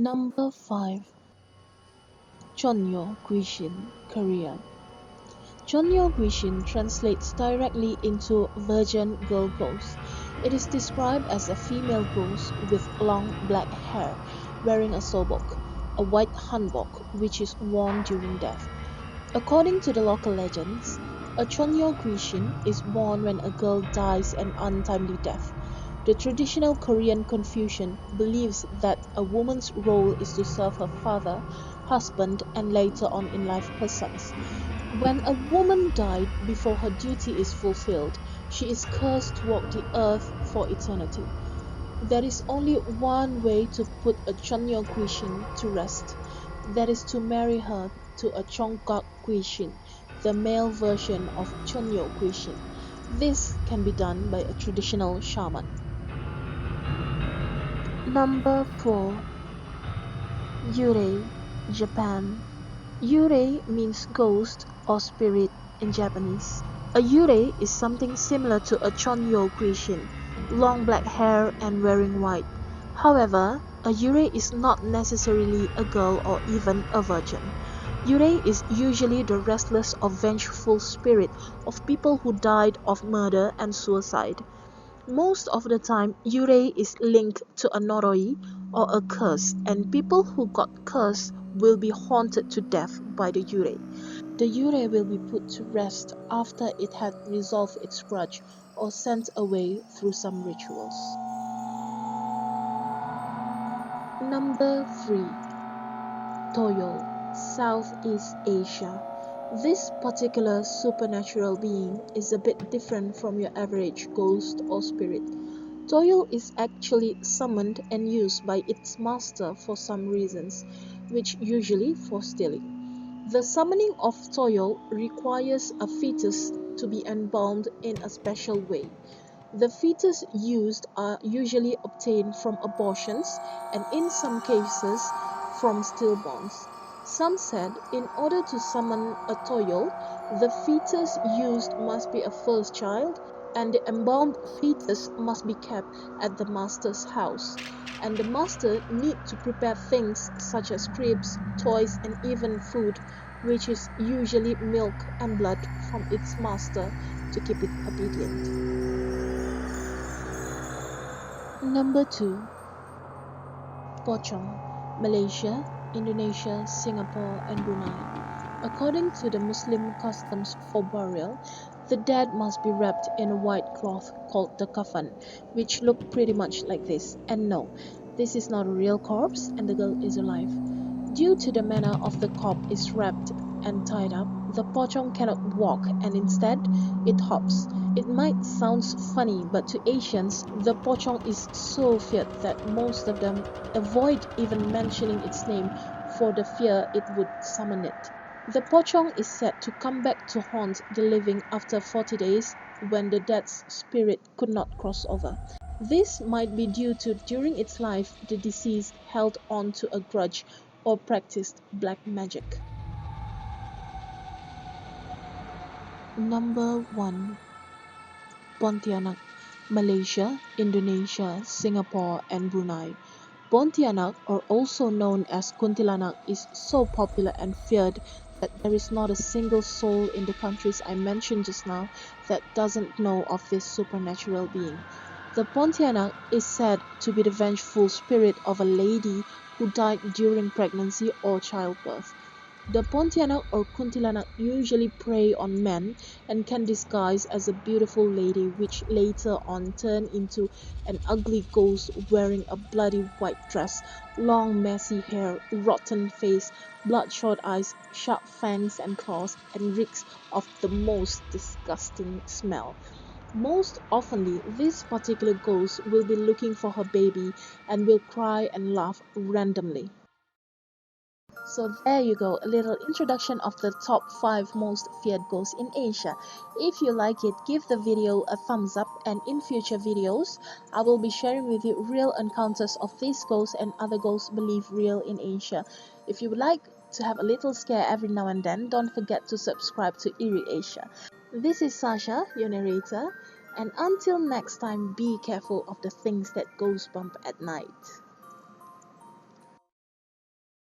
Number 5. Chonyo Grishin, Korea. Chonyo Grishin translates directly into Virgin Girl Ghost. It is described as a female ghost with long black hair, wearing a sobok, a white hanbok, which is worn during death. According to the local legends, a Chonyo Grishin is born when a girl dies an untimely death. The traditional Korean Confucian believes that a woman's role is to serve her father, husband, and later on in life her sons. When a woman died before her duty is fulfilled, she is cursed to walk the earth for eternity. There is only one way to put a Chonyo Grishin to rest. That is to marry her to a Chongkak Grishin, the male version of Chonyo Grishin. This can be done by a traditional shaman. Number 4. Uray, Japan. Uray means ghost or spirit in Japanese. A Uray is something similar to a Chonyo Grishin, long black hair and wearing white. However, a Uray is not necessarily a girl or even a virgin. Uray is usually the restless or vengeful spirit of people who died of murder and suicide. Most of the time, Uray is linked to a noroi or a curse, and people who got cursed will be haunted to death by the Uray. The Uray will be put to rest after it had resolved its grudge or sent away through some rituals. Number 3. Toyo, Southeast Asia. This particular supernatural being is a bit different from your average ghost or spirit. Toyo is actually summoned and used by its master for some reasons, which usually for stealing. The summoning of Toyo requires a fetus to be embalmed in a special way. The fetus used are usually obtained from abortions and in some cases from stillborns. Some said in order to summon a Toyo, the fetus used must be a first child and the embalmed fetus must be kept at the master's house. And the master need to prepare things such as cribs, toys and even food, which is usually milk and blood from its master to keep it obedient. Number 2. Pocong, Malaysia, Indonesia, Singapore and Brunei. According to the Muslim customs for burial, the dead must be wrapped in a white cloth called the kafan, which look pretty much like this. And no, this is not a real corpse and the girl is alive. Due to the manner of the corpse is wrapped and tied up, the pocong cannot walk and instead it hops. It might sound funny, but to Asians, the pocong is so feared that most of them avoid even mentioning its name for the fear it would summon it. The pocong is said to come back to haunt the living after 40 days when the dead's spirit could not cross over. This might be due to during its life the deceased held on to a grudge or practiced black magic. Number 1. Pontianak, Malaysia, Indonesia, Singapore and Brunei. Pontianak, or also known as Kuntilanak, is so popular and feared that there is not a single soul in the countries I mentioned just now that doesn't know of this supernatural being. The Pontianak is said to be the vengeful spirit of a lady who died during pregnancy or childbirth. The Pontianak or Kuntilanak usually prey on men and can disguise as a beautiful lady which later on turn into an ugly ghost wearing a bloody white dress, long messy hair, rotten face, bloodshot eyes, sharp fangs and claws, and reeks of the most disgusting smell. Most oftenly, this particular ghost will be looking for her baby and will cry and laugh randomly. So there you go, a little introduction of the top 5 most feared ghosts in Asia. If you like it, give the video a thumbs up, and in future videos, I will be sharing with you real encounters of these ghosts and other ghosts believed real in Asia. If you would like to have a little scare every now and then, don't forget to subscribe to Eerie Asia. This is Sasha, your narrator, and until next time, be careful of the things that ghost bump at night.